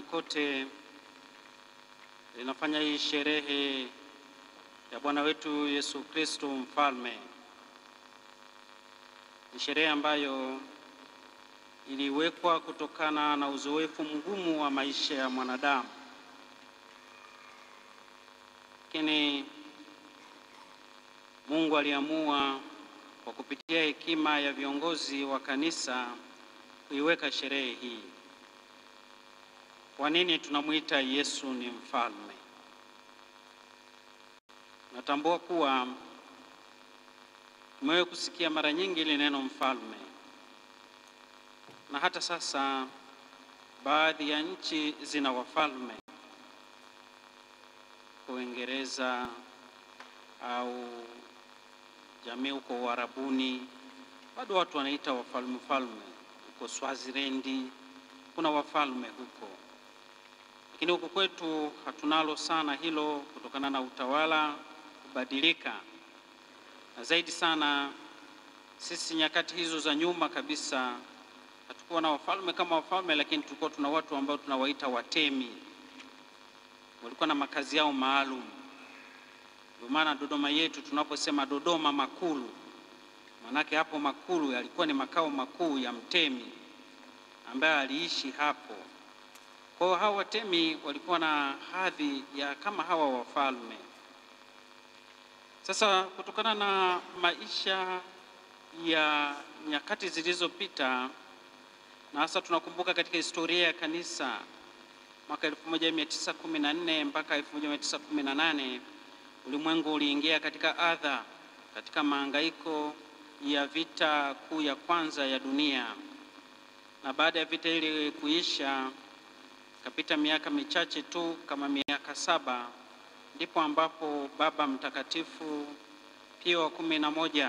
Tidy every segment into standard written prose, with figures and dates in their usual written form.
Kote linafanya hii sherehe ya Bwana wetu Yesu Kristo Mfalme. Ni sherehe ambayo iliwekwa kutokana na uzoefu mgumu wa maisha ya mwanadamu. Lakini Mungu aliamua kwa kupitia hekima ya viongozi wa kanisa kuiweka sherehe hii. Kwa nini tunamuita Yesu ni mfalme? Natambua kuwa tumewahi kusikia mara nyingi ile neno mfalme. Na hata sasa baadhi ya nchi zina wafalme. Kwa Uingereza au jamii huko Uarabuni bado watu wanaita wafalme. Huko Swaziland kuna wafalme huko. Lakini huko kwetu hatunalo sana hilo kutokana na utawala kubadilika. Na zaidi sana sisi nyakati hizo za nyuma kabisa hatukuwa na wafalme kama wafalme, lakini tulikuwa tuna watu ambao tunawaita watemi. Walikuwa na makazi yao maalum. Ndio maana Dodoma yetu tunaposema Dodoma Makulu, manake hapo Makulu yalikuwa ni makao makuu ya mtemi ambaye aliishi hapo. Kwa hao watemi walikuwa na hadhi ya kama hawa wafalme. Sasa kutokana na maisha ya nyakati zilizopita, na hasa tunakumbuka katika historia ya kanisa mwaka 1914 mpaka 1918, ulimwengu uliingia katika adha, katika mahangaiko ya vita kuu ya kwanza ya dunia. Na baada ya vita ile kuisha, kapita miaka michache tu kama miaka 7, ndipo ambapo Baba Mtakatifu Pio wa 11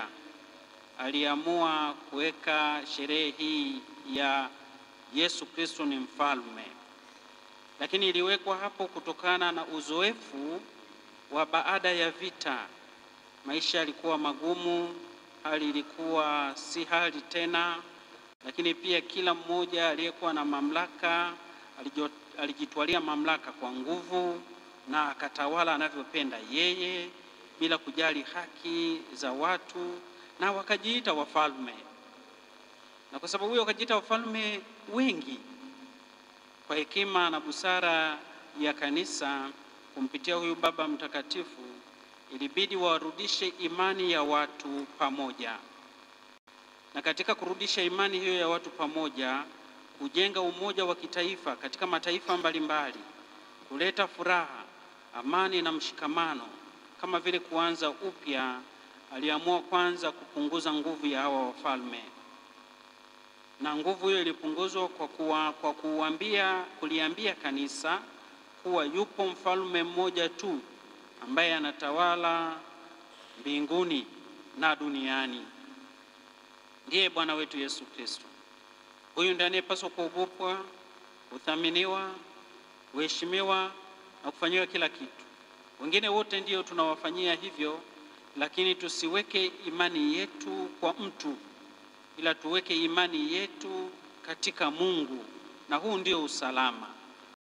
aliamua kuweka sherehe hii ya Yesu Kristo ni mfalme. Lakini iliwekwa hapo kutokana na uzoefu wa baada ya vita. Maisha yalikuwa magumu, hali ilikuwa si hali tena, lakini pia kila mmoja aliyekuwa na mamlaka alijitwalia mamlaka kwa nguvu na akatawala anavyopenda yeye bila kujali haki za watu, na wakajiita wafalme. Na kwa sababu hiyo wakajiita wafalme wengi, kwa hekima na busara ya kanisa kumpitia huyu Baba Mtakatifu, ilibidi warudishe imani ya watu pamoja. Na katika kurudisha imani hiyo ya watu pamoja, kujenga umoja wa kitaifa katika mataifa mbalimbali, kuleta furaha, amani na mshikamano, kama vile kuanza upya, aliamua kwanza kupunguza nguvu ya hawa wafalme. Na nguvu hiyo ilipunguzwa kwa kuliambia kanisa kuwa yupo mfalme mmoja tu ambaye anatawala mbinguni na duniani. Ndiye Bwana wetu Yesu Kristo. Huyu ndiye anayepaswa kuogopwa, kuthaminiwa, kuheshimiwa na kufanyiwa kila kitu. Wengine wote ndio tunawafanyia hivyo, lakini tusiweke imani yetu kwa mtu, ila tuweke imani yetu katika Mungu, na huu ndio usalama.